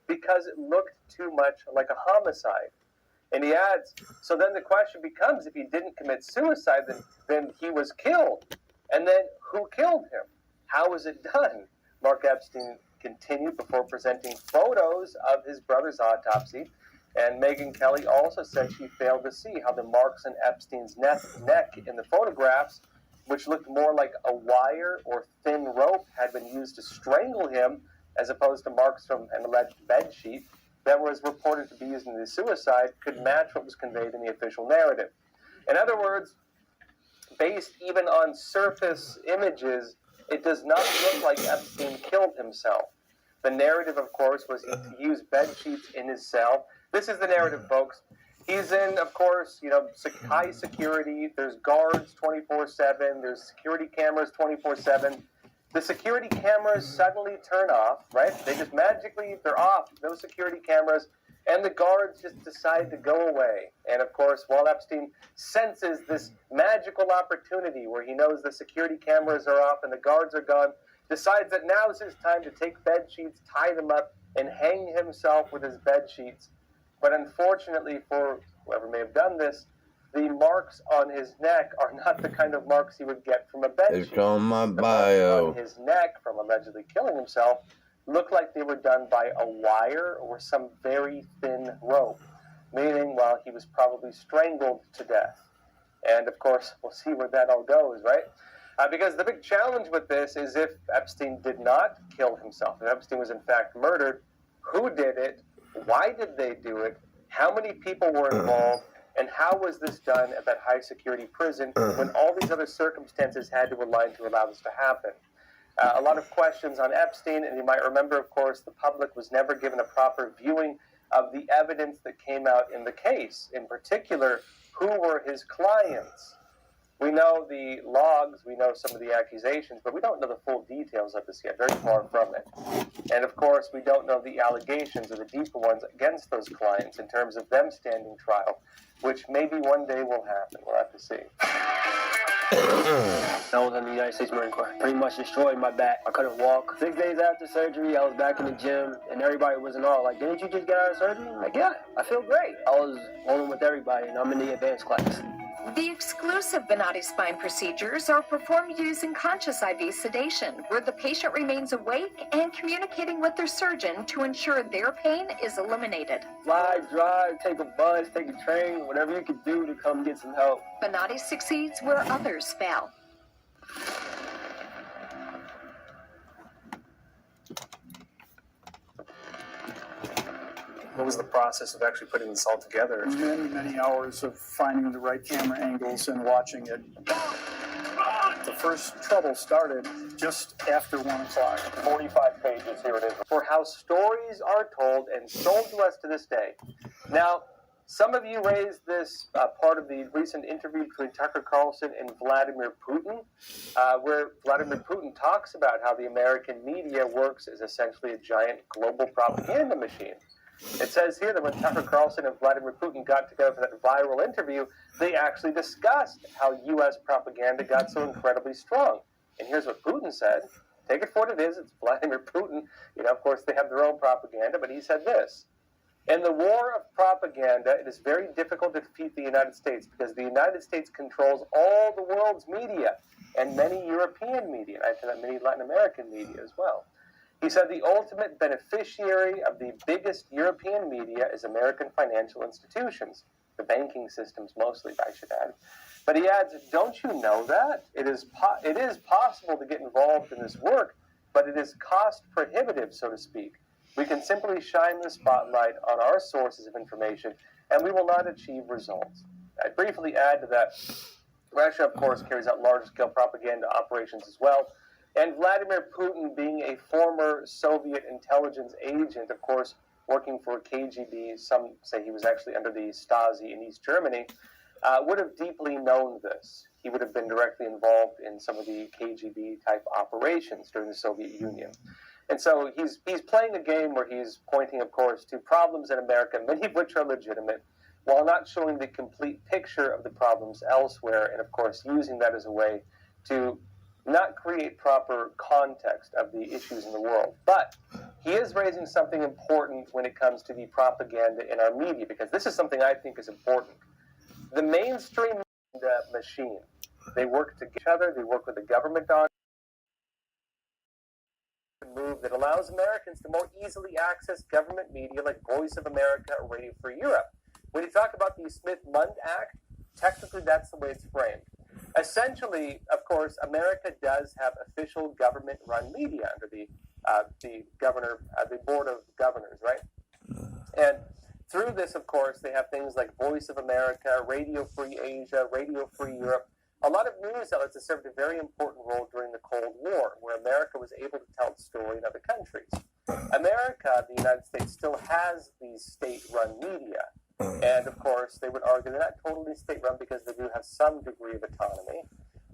because it looked too much like a homicide. And he adds, so then the question becomes, if he didn't commit suicide, then he was killed. And then who killed him? How was it done? Mark Epstein continued before presenting photos of his brother's autopsy. And Megyn Kelly also said she failed to see how the marks on Epstein's neck in the photographs, which looked more like a wire or thin rope, had been used to strangle him, as opposed to marks from an alleged bed sheet that was reported to be used in the suicide, could match what was conveyed in the official narrative. In other words, based even on surface images, it does not look like Epstein killed himself. The narrative, of course, was he used bed sheets in his cell. This is the narrative, folks. He's in, of course, high security. There's guards 24/7. There's security cameras 24/7. The security cameras suddenly turn off, right? They just magically, they're off. No security cameras. And the guards just decide to go away. And, of course, while Epstein senses this magical opportunity where he knows the security cameras are off and the guards are gone, decides that now's his time to take bed sheets, tie them up, and hang himself with his bed sheets. But unfortunately for whoever may have done this, the marks on his neck are not the kind of marks he would get from a bed sheet. It's on my The bio. marks on his neck from allegedly killing himself looked like they were done by a wire or some very thin rope, meaning, well, he was probably strangled to death. And, of course, we'll see where that all goes, right? Because the big challenge with this is if Epstein did not kill himself, if Epstein was in fact murdered, who did it? Why did they do it? How many people were involved? And how was this done at that high security prison when all these other circumstances had to align to allow this to happen? A lot of questions on Epstein, and you might remember, of course, the public was never given a proper viewing of the evidence that came out in the case. In particular, who were his clients? We know the logs, we know some of the accusations, but we don't know the full details of this yet, very far from it. And of course, we don't know the allegations or the deeper ones against those clients in terms of them standing trial, which maybe one day will happen. We'll have to see. I was in the United States Marine Corps. Pretty much destroyed my back. I couldn't walk. 6 days after surgery, I was back in the gym, and everybody was in awe. Like, didn't you just get out of surgery? I'm like, yeah, I feel great. I was rolling with everybody, and I'm in the advanced class. The exclusive Venati spine procedures are performed using conscious IV sedation, where the patient remains awake and communicating with their surgeon to ensure their pain is eliminated. Fly, drive, take a bus, take a train, whatever you can do to come get some help. Venati succeeds where others fail. What was the process of actually putting this all together? Many hours of finding the right camera angles and watching it. The first trouble started just after 1 o'clock. 45 pages, here it is, for how stories are told and sold to us to this day. Now, some of you raised this part of the recent interview between Tucker Carlson and Vladimir Putin, where Vladimir Putin talks about how the American media works as essentially a giant global propaganda machine. It says here that when Tucker Carlson and Vladimir Putin got together for that viral interview, they actually discussed how U.S. propaganda got so incredibly strong. And here's what Putin said. Take it for what it is. It's Vladimir Putin. Of course, they have their own propaganda, but he said this. In the war of propaganda, it is very difficult to defeat the United States because the United States controls all the world's media and many European media, and I said that many Latin American media as well. He said the ultimate beneficiary of the biggest European media is American financial institutions, the banking systems mostly, I should add. But he adds, don't you know that? It is possible to get involved in this work, but it is cost prohibitive, so to speak. We can simply shine the spotlight on our sources of information, and we will not achieve results. I briefly add to that, Russia, of course, carries out large-scale propaganda operations as well. And Vladimir Putin, being a former Soviet intelligence agent, of course, working for KGB, some say he was actually under the Stasi in East Germany, would have deeply known this. He would have been directly involved in some of the KGB-type operations during the Soviet Union. And so he's playing a game where he's pointing, of course, to problems in America, many of which are legitimate, while not showing the complete picture of the problems elsewhere, and, of course, using that as a way to not create proper context of the issues in the world. But he is raising something important when it comes to the propaganda in our media, because this is something I think is important. The mainstream machine, they work together, they work with the government on a move that allows Americans to more easily access government media like Voice of America or Radio Free Europe. When you talk about the Smith-Lund Act, technically that's the way it's framed. Essentially, of course, America does have official government-run media under the Board of Governors, right? And through this, of course, they have things like Voice of America, Radio Free Asia, Radio Free Europe, a lot of news outlets that served a very important role during the Cold War, where America was able to tell its story in other countries. America, the United States, still has these state-run media. And, of course, they would argue they're not totally state-run because they do have some degree of autonomy.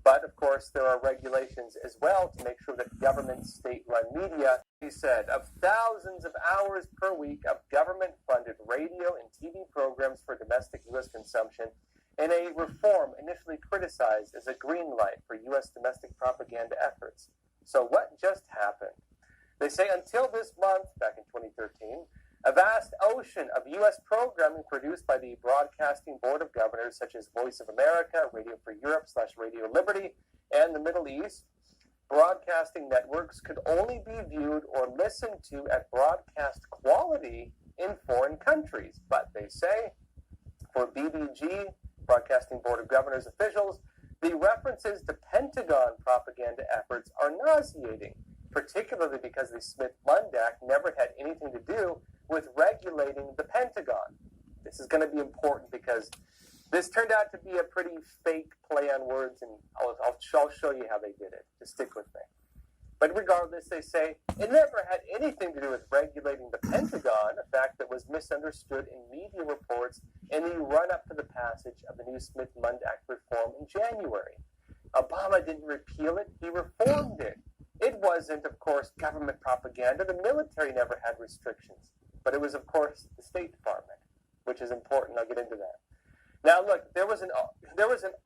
But, of course, there are regulations as well to make sure that government state-run media, he said, of thousands of hours per week of government-funded radio and TV programs for domestic U.S. consumption, and a reform initially criticized as a green light for U.S. domestic propaganda efforts. So what just happened? They say until this month, back in 2013, a vast ocean of U.S. programming produced by the Broadcasting Board of Governors, such as Voice of America, Radio Free Europe / Radio Liberty, and the Middle East, broadcasting networks could only be viewed or listened to at broadcast quality in foreign countries. But they say, for BBG, Broadcasting Board of Governors officials, the references to Pentagon propaganda efforts are nauseating, particularly because the Smith-Lund Act never had anything to do with regulating the Pentagon. This is going to be important because this turned out to be a pretty fake play on words, and I'll show you how they did it. Just stick with me. But regardless, they say it never had anything to do with regulating the Pentagon, a fact that was misunderstood in media reports in the run-up to the passage of the new Smith-Lund Act reform in January. Obama didn't repeal it, he reformed it. It wasn't, of course, government propaganda. The military never had restrictions. But it was, of course, the State Department, which is important. I'll get into that. Now, look, there was an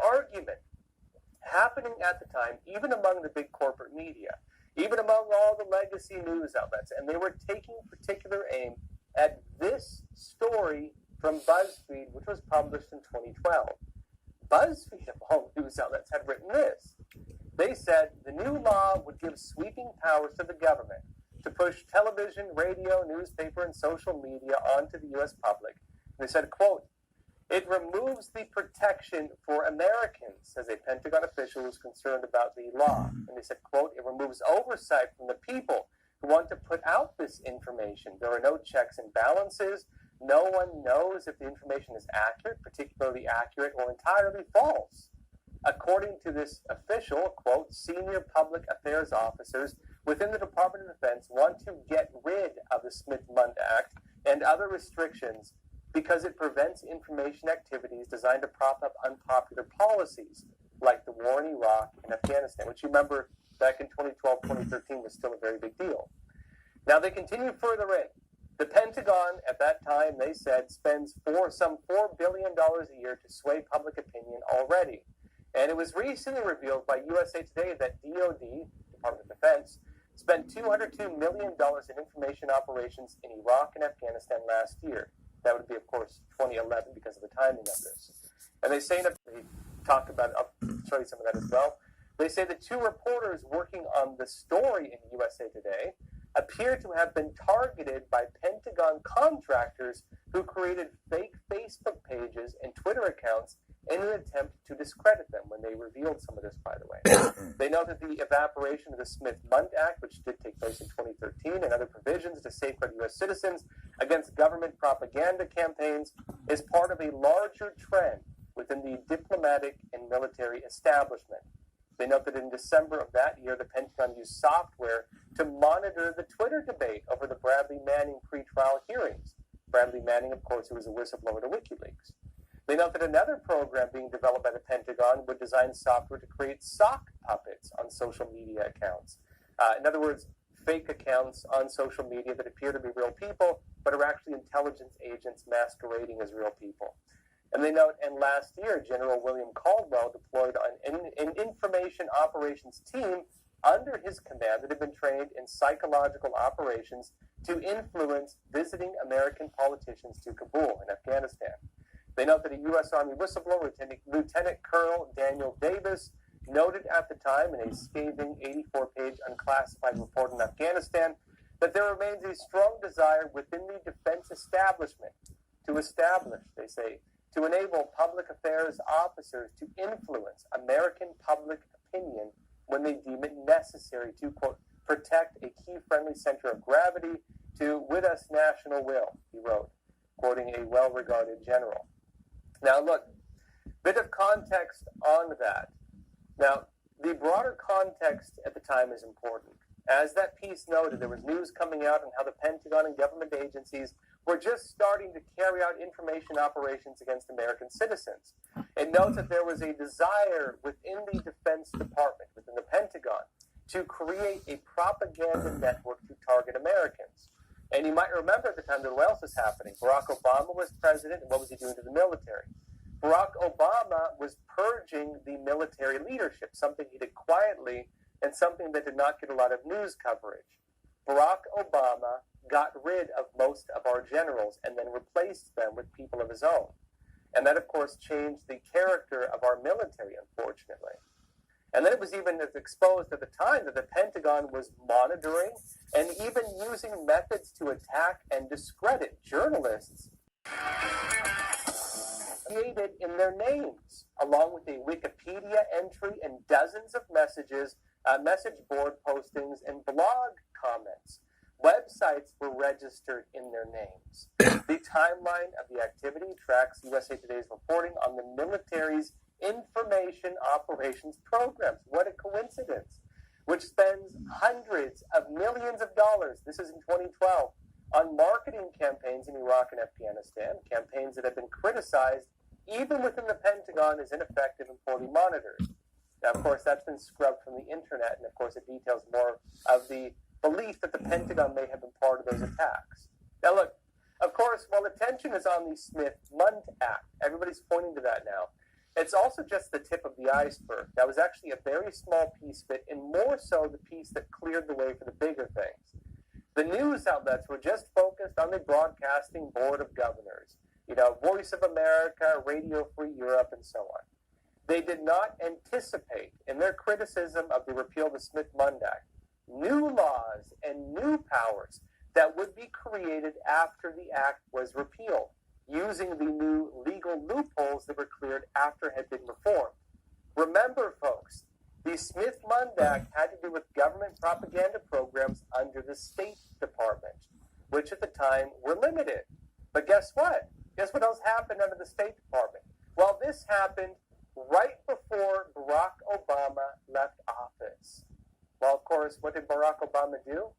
argument happening at the time, even among the big corporate media, even among all the legacy news outlets, and they were taking particular aim at this story from BuzzFeed, which was published in 2012. BuzzFeed, of all news outlets, had written this. They said the new law would give sweeping powers to the government to push television, radio, newspaper, and social media onto the U.S. public. They said, quote, it removes the protection for Americans, says a Pentagon official who's concerned about the law. And they said, quote, it removes oversight from the people who want to put out this information. There are no checks and balances. No one knows if the information is accurate, particularly accurate, or entirely false. According to this official, quote, senior public affairs officers within the Department of Defense want to get rid of the Smith-Lund Act and other restrictions because it prevents information activities designed to prop up unpopular policies like the war in Iraq and Afghanistan, which you remember back in 2012, 2013 was still a very big deal. Now they continue further in. The Pentagon, at that time, they said, spends some $4 billion a year to sway public opinion already. And it was recently revealed by USA Today that DOD, Department of Defense, spent $202 million in information operations in Iraq and Afghanistan last year. That would be, of course, 2011 because of the timing of this. And they say that they talk about, I'll show you some of that as well. They say the two reporters working on the story in USA Today appear to have been targeted by Pentagon contractors who created fake Facebook pages and Twitter accounts in an attempt to discredit them when they revealed some of this, by the way. They know that the evaporation of the Smith-Lund Act, which did take place in 2013, and other provisions to safeguard U.S. citizens against government propaganda campaigns is part of a larger trend within the diplomatic and military establishment. They note that in December of that year, the Pentagon used software to monitor the Twitter debate over the Bradley Manning pretrial hearings. Bradley Manning, of course, who was a whistleblower to WikiLeaks. They note that another program being developed by the Pentagon would design software to create sock puppets on social media accounts. In other words, fake accounts on social media that appear to be real people, but are actually intelligence agents masquerading as real people. And they note, and last year, General William Caldwell deployed an information operations team under his command that had been trained in psychological operations to influence visiting American politicians to Kabul in Afghanistan. They note that a U.S. Army whistleblower, Lieutenant Colonel Daniel Davis, noted at the time in a scathing 84-page unclassified report on Afghanistan that there remains a strong desire within the defense establishment to establish, they say, to enable public affairs officers to influence American public opinion when they deem it necessary to, quote, protect a key friendly center of gravity to with us national will, he wrote, quoting a well-regarded general. Now, look, bit of context on that. Now, the broader context at the time is important. As that piece noted, there was news coming out on how the Pentagon and government agencies were just starting to carry out information operations against American citizens. It notes that there was a desire within the Defense Department, within the Pentagon, to create a propaganda network to target Americans. And you might remember at the time that what else was happening. Barack Obama was president, and what was he doing to the military? Barack Obama was purging the military leadership, something he did quietly and something that did not get a lot of news coverage. Barack Obama got rid of most of our generals and then replaced them with people of his own. And that, of course, changed the character of our military, unfortunately. And then it was even exposed at the time that the Pentagon was monitoring and even using methods to attack and discredit journalists created in their names, along with a Wikipedia entry and dozens of messages, message board postings, and blog comments. Websites were registered in their names. The timeline of the activity tracks USA Today's reporting on the military's information operations programs. What a coincidence. Which spends hundreds of millions of dollars, this is in 2012, on marketing campaigns in Iraq and Afghanistan, campaigns that have been criticized even within the Pentagon as ineffective and poorly monitored. Now, of course, that's been scrubbed from the internet, and of course it details more of the belief that the Pentagon may have been part of those attacks. Now, look, of course, while attention is on the Smith-Mundt Act, everybody's pointing to that now, it's also just the tip of the iceberg. That was actually a very small piece of it, and more so the piece that cleared the way for the bigger things. The news outlets were just focused on the Broadcasting Board of Governors, Voice of America, Radio Free Europe, and so on. They did not anticipate, in their criticism of the repeal of the Smith-Mundt Act, new laws and new powers that would be created after the act was repealed, using the new legal loopholes that were cleared after it had been reformed. Remember, folks, the Smith-Mundt Act had to do with government propaganda programs under the State Department, which at the time were limited. But guess what? Guess what else happened under the State Department? Well, this happened right before Barack Obama left office. Well, of course, what did Barack Obama do?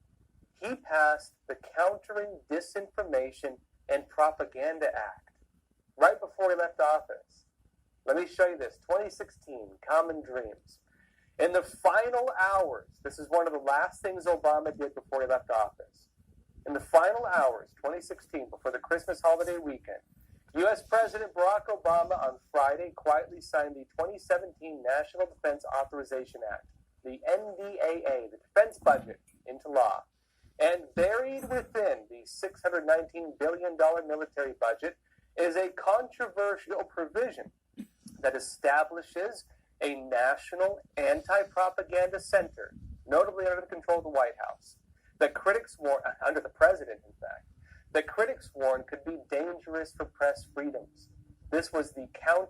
He passed the Countering Disinformation and Propaganda Act right before he left office. Let me show you this. 2016, Common Dreams. In the final hours, this is one of the last things Obama did before he left office. In the final hours, 2016, before the Christmas holiday weekend, U.S. President Barack Obama on Friday quietly signed the 2017 National Defense Authorization Act, the NDAA, the defense budget, into law. And buried within the $619 billion military budget is a controversial provision that establishes a national anti-propaganda center, notably under the control of the White House, that critics warn, under the president, in fact, that critics warn could be dangerous for press freedoms. This was the counter